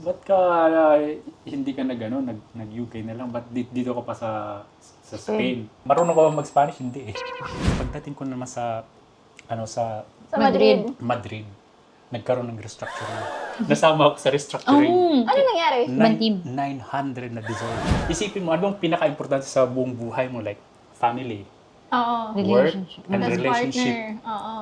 Ba't ka hindi ka nag-ano, nag-UK na lang? Ba't dito ka pa sa Spain? Marunong ka ba mag-Spanish? Hindi eh. Pagdating ko naman sa Sa Madrid. Madrid, nagkaroon ng restructuring. Nasama ako sa restructuring. Ano nangyari? Bantim. 900 na dissolve. Isipin mo, ano bang pinaka-importante sa buong buhay mo? Like, family, Oo. work, Relationship. and Tapos relationship. partner. Oo.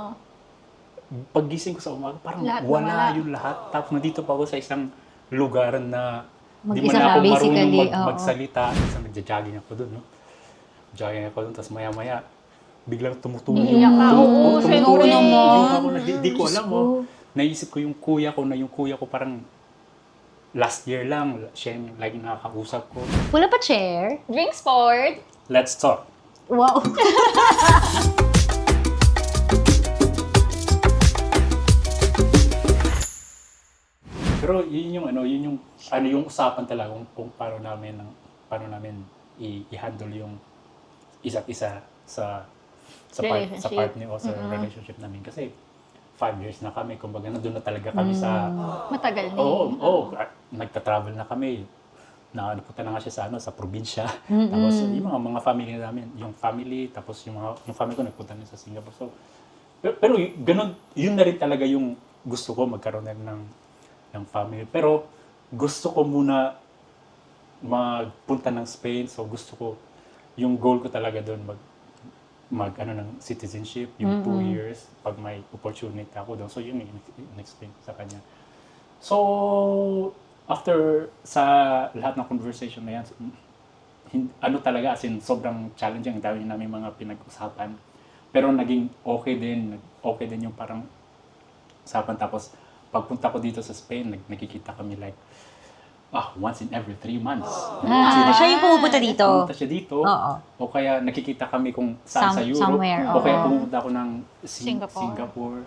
Paggising ko sa umaga, parang Lahat wala nawala. yung lahat. Tapos nandito pa ako sa isang lugar na di man Mag-isa ako ka, marunong basically, oo. magsalita. Isang nagja-jogging ako doon, no? Jogging ako doon, tapos maya-maya, biglang tumutunog Iiyak ka. Oo, tumutunog syempre. yung naman. ako na di ko alam, Diyos oh. ko. Naisip ko yung kuya ko parang last year lang, siya yung laging nakakausap ko. Wala pa chair? Drink sport. Let's talk. Wow. Pero yun yung usapan talaga kung paano namin i-handle yung isa't isa sa Relationship. partner o sa relationship namin kasi 5 years na kami, kumbaga nandun na talaga kami sa Matagal na. nagta-travel na kami. Napunta na nga siya sa probinsya. Tapos yung mga family namin, yung family, tapos yung family ko nagpunta na sa Singapore. So, pero ganun, yun na rin talaga yung gusto ko, magkaroon na rin ng family. Pero gusto ko muna magpunta ng Spain. So gusto ko, yung goal ko talaga doon mag ng citizenship, yung 2 years, pag may opportunity ako doon. So yun yung in-explain ko sa kanya. So, after sa lahat ng conversation na yan, talaga, as in, sobrang challenging. Ang dami namin mga pinag-usapan. Pero naging okay din yung parang usapan. Tapos, pagpunta ko dito sa Spain, nakikita kami like, once in every 3 months. Siya yung pumupunta dito. Pumunta siya dito. Oo. O kaya nakikita kami kung saan sa Europe. Somewhere, O kaya oo. pumunta ako ng Singapore. Singapore.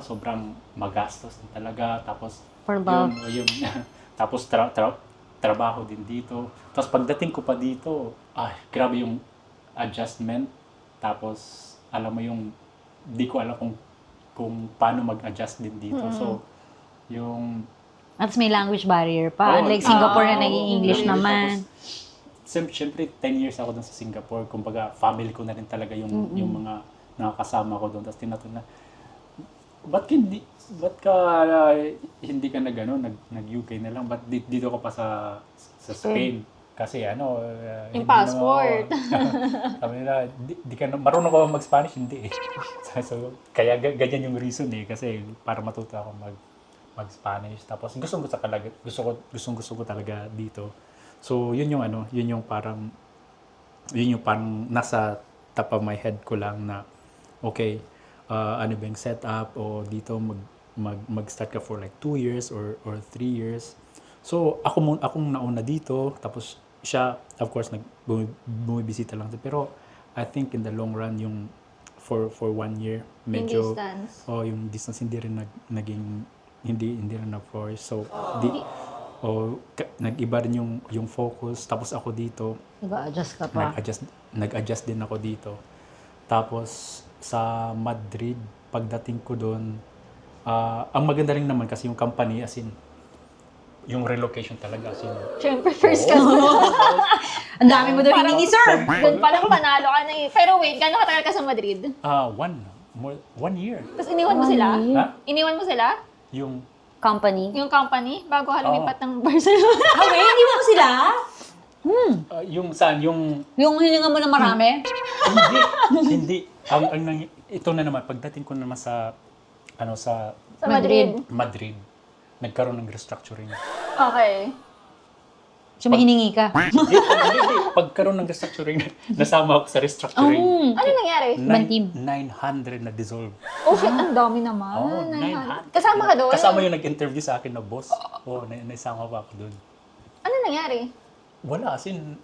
Sobrang magastos din talaga. Tapos, For love. Yung tapos trabaho din dito. Tapos pagdating ko pa dito, grabe yung adjustment. Tapos, alam mo yung, di ko alam kung paano mag-adjust din dito. So, yung At may language barrier pa. Unlike Singapore na naging English Tapos, naman. Siyempre, 10 years ako doon sa Singapore. Kumbaga, family ko na rin talaga yung mga nakakasama ko doon. Tapos tinatanong na, ba't ka hindi ka nag-UK na lang? Ba't dito ka pa sa Spain? Kasi Yung hindi passport. Sabi nila, di ka marunong ka ba mag-Spanish? Hindi eh. So, kaya ganyan yung reason eh. Kasi para matuto ako mag-Spanish. Tapos gusto ko talaga dito. So, yun yung parang nasa top of my head ko lang na, okay, ano ba yung setup o dito mag-start ka for like 2 years or 3 years. So, akong nauna dito, tapos siya, of course, bumibisita lang. Pero, I think in the long run, yung for 1 year, medyo, Yung distance. yung distance hindi rin hindi rin na-force. So, nag-iba rin yung focus. Tapos ako dito, Nag-adjust ka pa. nag-adjust din ako dito. Tapos sa Madrid, pagdating ko doon, ang maganda rin naman kasi yung company, as in, yung relocation talaga, as in, Siyempre, first ka doon. Ang dami mo daw hiningi, sir! Doon palang panalo ka na eh. Pero wait, gano'ng katagal ka sa Madrid? 1 year. Tapos iniwan mo sila? Ha? Iniwan mo sila? Yung, Company. Yung company? Bago ka lumipat ng Barcelona? Okay, hindi mo sila? yung saan, yung, Yung hininga mo na marami? hindi. Ito na naman, pagdating ko naman sa Sa Madrid. Madrid, nagkaroon ng restructuring. Okay. So, may hiningi ka? Hindi. Pagkaroon ng restructuring, nasama ako sa restructuring. Ano nangyari? Bantim. 900 na dissolve. Oh shit, ang dami naman. Oo, 900. Kasama ka doon? Kasama yung nag-interview sa akin na boss. Naisama pa ako doon. Ano nangyari? Wala, as in,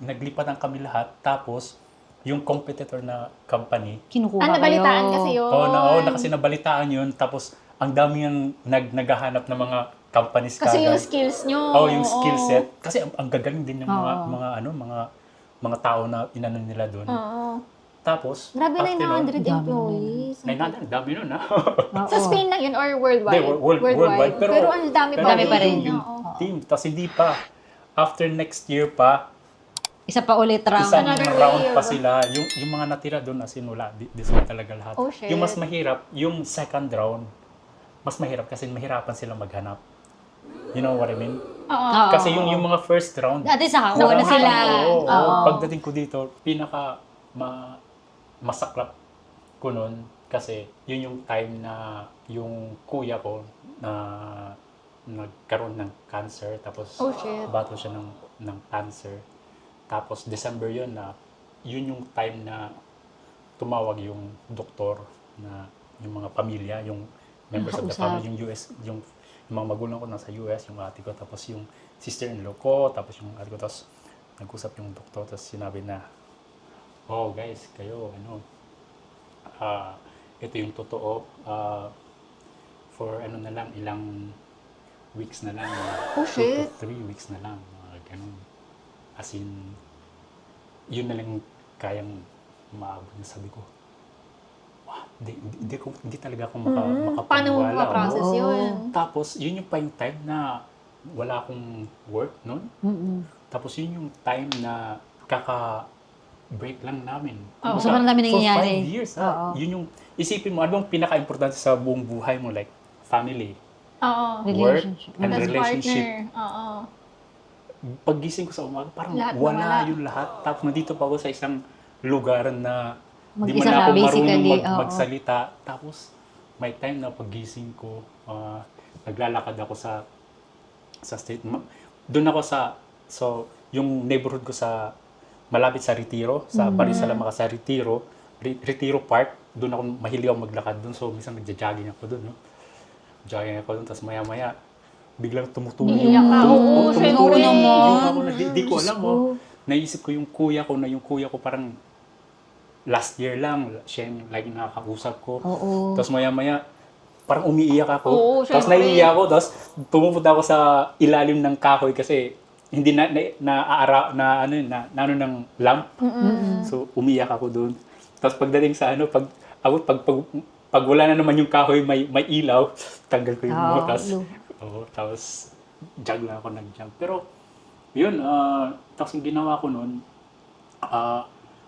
naglipatan kami lahat. Tapos, yung competitor na company, Kinukuha kayo. Nabalitaan kasi yun. kasi nabalitaan yun. Tapos, ang dami yung naghahanap ng mga companies Kasi yung kagad. skills nyo. Yung skill oo. set. Kasi ang gagaling din ng mga tao na inano nila doon. Oo. Tapos, Grabe, after nun, 900 employees. 900, dami nun ha. Sa Spain lang yun or worldwide? Hindi, worldwide. Pero ang dami pero pa Dami rin. pa rin. Yung Oo. team, tapos hindi pa. After next year pa, Isa pa ulit round. isang Another round wave. pa sila. Yung mga natira doon, as in wala. This one talaga lahat. Oh, shit. Yung mas mahirap, yung second round, mas mahirap kasi mahirapan sila maghanap. You know what I mean? Oo. Oo. Kasi yung mga first round, Dati sa una wala sila. Oo. Oo. Pagdating ko dito, masaklap ko nun kasi yun yung time na yung kuya ko na nagkaroon ng cancer tapos Oh, shit. battle siya ng cancer. Tapos December yun na yun yung time na tumawag yung doktor na yung mga pamilya, yung members of the Nakausap. family, yung US, yung mga magulang ko nasa US, yung ate ko, tapos yung sister-in-law ko, tapos yung ate ko, tapos nag-usap yung doktor, tapos sinabi na, oh guys, kayo, ito yung totoo, for ano na lang, ilang weeks na lang, Oh, 2 shit. to 3 weeks na lang, mga ganun. As in, yun na lang kayang maabot na sabi ko. Wow, hindi talaga ako makapaniwala. Paano mo ma-process Oo. yun? Tapos, yun yung pa yung time na wala akong work noon. Mm-mm. Tapos, yun yung time na kaka-break lang namin. Oo, sobrang dami nangyayari. For 5 years, Oo. Yun yung, isipin mo, ano bang pinaka-importante sa buong buhay mo? Like, family, Oo. work, Relationship. and Tapos relationship. partner. Oo. Paggising ko sa umaga, parang Lahat wala nawala. yung lahat. Tapos nandito pa ako sa isang lugar na di Mag-isa man ako ka, marunong basically, oo. magsalita. Tapos may time na paggising ko, naglalakad ako sa street. Doon ako so yung neighborhood ko sa malapit sa Retiro, sa Paris Salamanca sa Retiro, Retiro Park. Doon ako mahilig ako maglakad doon. So minsan nagja-jogging ako doon, no? Jogging ako doon, tapos maya-maya biglang tumutunog Iiyak ka. Oo, tumutunog syempre. naman. yung ako na di ko alam, naisip ko yung kuya ko parang last year lang, siya yung lagi nakakausap ko. Oo. Tapos maya-maya, parang umiiyak ako. Oo, Tapos syempre. naiiyak ako, tapos pumupunta ako sa ilalim ng kahoy kasi hindi na ng lamp. So umiiyak ako doon. Tapos pagdating sa pag wala na naman yung kahoy, may ilaw, tanggal ko yung Oo, motas. no. Oo, tapos jog lang ako nag-jog. Pero yun, tapos yung ginawa ko noon,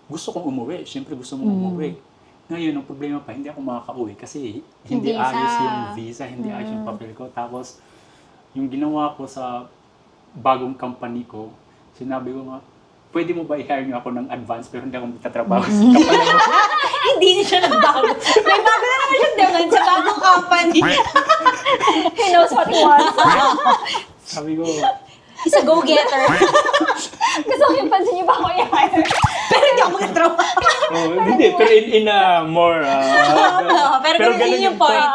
gusto kong umuwi. Siyempre gusto mong umuwi. Ngayon, ang problema pa, hindi ako makaka-uwi kasi hindi Visa. ayos yung visa, hindi ayos yung papel ko. Tapos, yung ginawa ko sa bagong company ko, sinabi ko nga, pwede mo ba i-hire nyo ako ng advance pero hindi ako magtatrabaho sa company mo? Hindi na siya nagbago. May bago na naman siyang daman sa bagong company. He knows what he wants. Sabi ko, He's a go-getter. Gusto ko yung pansin niyo ba ako i-hire? Pero hindi ako magtrabaho. hindi, pero in a more... pero ganun yung point.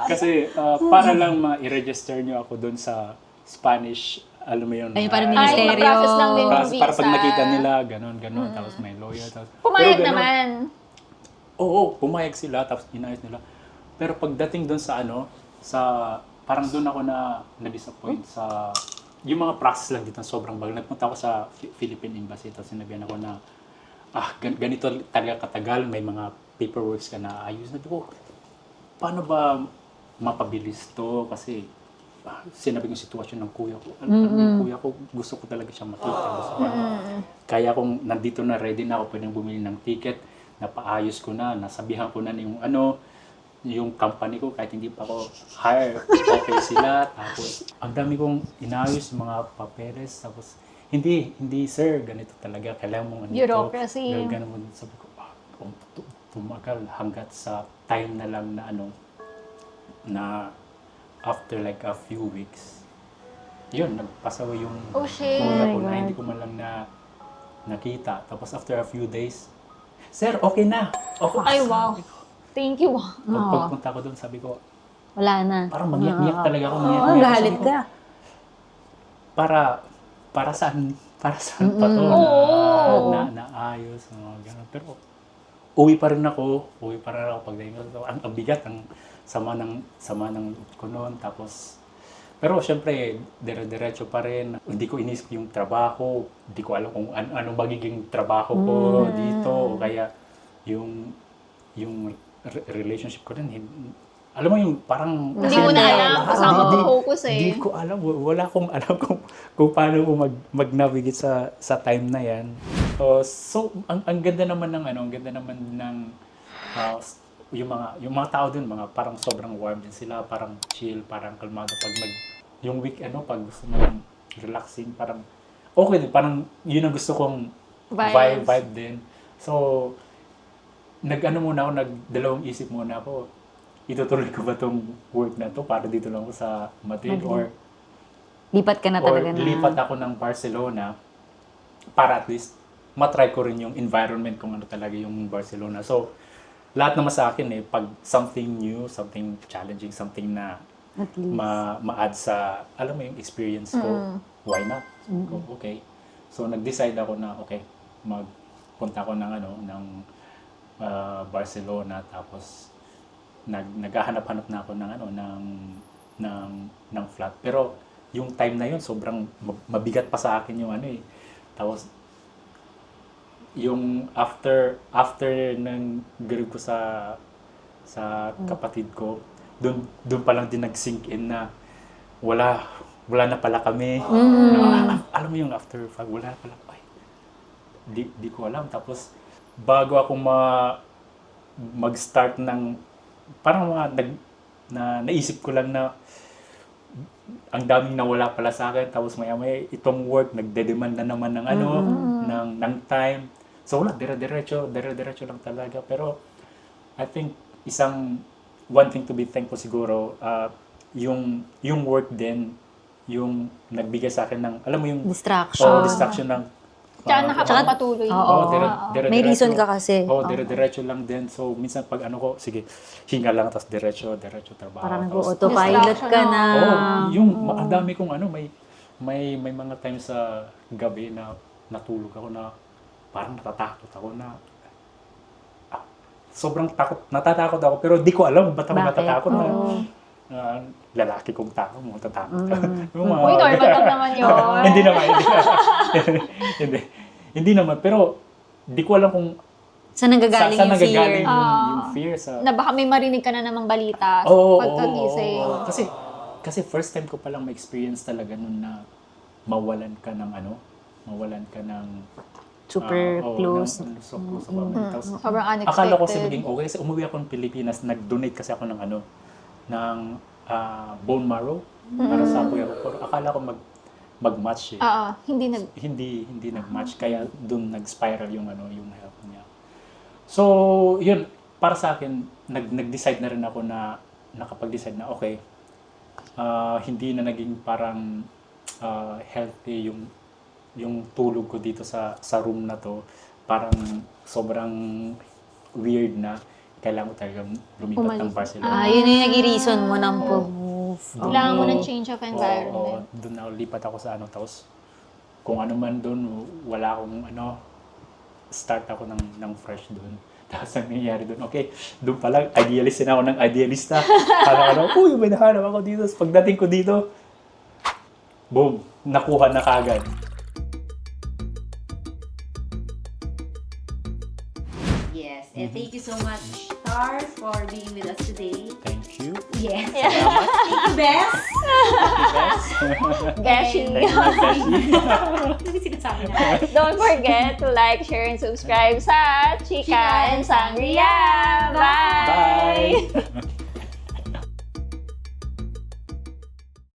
Kasi para lang i-register nyo ako doon sa Spanish, alam mo yun. Ayun, parang Ay, ministeryo. ma-process lang din yung para visa. pag nakita nila, ganun, tapos may lawyer. Tapos, Pumayag pero ganun. naman. Oo, pumayag sila, tapos inayos nila. Pero pagdating doon sa parang doon ako na-disappoint sa, yung mga process lang dito, sobrang bagal. Nagpunta ako sa Philippine Embassy, tapos sinabihan ako na, ganito talaga katagal, may mga paperworks ka na ayos. Sabi ko, paano ba mapabilis to? Kasi, sinabi ko yung sitwasyon ng kuya ko. Yung kuya ko, gusto ko talaga siya makita. Gusto ko, kaya kung nandito na, ready na ako, pwedeng bumili ng ticket, napaayos ko na, nasabihan ko na yung company ko, kahit hindi pa ako hire, okay sila. Tapos, ang dami kong inayos, mga papeles. Tapos, hindi sir, ganito talaga, kailangan mong Bureaucracy. Ganun mo, sabi ko, tumagal hanggat sa time na lang na na after like a few weeks, yun, nagpasawa yung Oh, shit. kuya ko Oh my na God. hindi ko man lang nakita. Tapos after a few days, sir, okay na. Okay. Ay, wow. Thank you. Pagpunta ko doon, sabi ko, Wala na. parang magiyak talaga ako. Oo, galit ka. Para saan pa to na ayos, mga ganun. Pero uwi pa rin ako pagdating ko. Ang bigat, ang sama ng loob ko noon. Tapos, pero syempre, dire-diretso pa rin. Hindi ko inisip yung trabaho. Hindi ko alam kung ano magiging trabaho ko dito. O kaya, relationship ko din, alam mo yung parang Hindi mo na alam kung saan Hindi- mag-focus eh. Hindi ko alam, wala akong alam kung paano ko mag-navigate sa time na yan. So ang ganda naman ng ang ganda naman ng yung mga tao dun, mga parang sobrang warm din sila, parang chill, parang kalmado pag yung pag gusto mo ng relaxing, parang okay din, parang yun ang gusto kong Vibes. vibe din. So nagdalawang isip muna ako, itutuloy ko ba tong work na to para dito lang ako sa Madrid or Lipat ka na talaga na. lipat ako ng Barcelona para at least matry ko rin yung environment kung ano talaga yung Barcelona. So, lahat naman sa akin pag something new, something challenging, something na At least. ma-add sa, alam mo yung experience ko, why not? Okay. So, nag-decide ako na, okay, magpunta ako ng Barcelona, tapos naghahanap-hanap na ako ng flat. Pero yung time na yun, sobrang mabigat pa sa akin yung Tapos yung after ng grade ko sa kapatid ko, doon pa lang din nag-sink in na wala na pala kami. Alam mo yung after 5, wala na pala. Ay, di ko alam. Tapos bago ako mag-start ng parang naisip ko lang na ang daming nawala pala sa akin, tapos maya-maya itong work nagde-demand na naman ng ng time. So wala, dire-diretso lang talaga. Pero I think one thing to be thankful siguro, yung work din yung nagbigay sa akin ng, alam mo yung Distraction. distraction ng Tsaka nakapagpatuloy. Oo. May reason ka kasi. dire-diretso lang din. So, minsan pag sige, hinga lang, tapos diretso trabaho. Parang Tapos, nag-autopilot ka na. ang dami kong may mga times sa gabi na natulog ako na parang natatakot ako na sobrang natatakot ako, pero di ko alam ba't ako Bakit? natatakot na Oo. lalaki kong tao, matatakot. Yung Uy, normal lang naman yun. hindi naman. Hindi naman. Pero, di ko alam kung Saan nanggagaling saan yung fear? nanggagaling yung fear sa... Na baka may marinig ka na namang balita Oo, pagkagising. oo. Kasi first time ko palang ma-experience talaga nun na mawalan ka ng Super close. So close sa family. Tapos, Sobrang unexpected. akala ko kasi maging okay. Kasi umuwi ako ng Pilipinas, nag-donate kasi ako ng bone marrow para sa kuya ko. Pero akala ko mag-match hindi nag-match, kaya doon nag-spiral yung health niya. So, yun, para sa akin, nag-decide na rin ako na nakapag-decide na okay, hindi na naging parang healthy yung tulog ko dito sa room na to. Parang sobrang weird na kailangan ko talaga lumipat ng Barcelona. Yun yung naging reason mo ng move. Kailangan mo ng change of environment. Doon na lipat ako sa tapos kung ano man doon, wala akong start ako ng fresh doon. Tapos ang nangyayari doon, okay, doon pala, idealist na ako ng idealista. Uy, may nahanap ako dito. Tapos pagdating ko dito, boom, nakuha na kagad. Yes, and thank you so much, Star, for being with us today. Thank you. Yes. Salamat. Thank you, Bess. Beshi. Ano yung sinasabi na? Don't forget to like, share, and subscribe sa Chika and Sangria. Bye! Bye!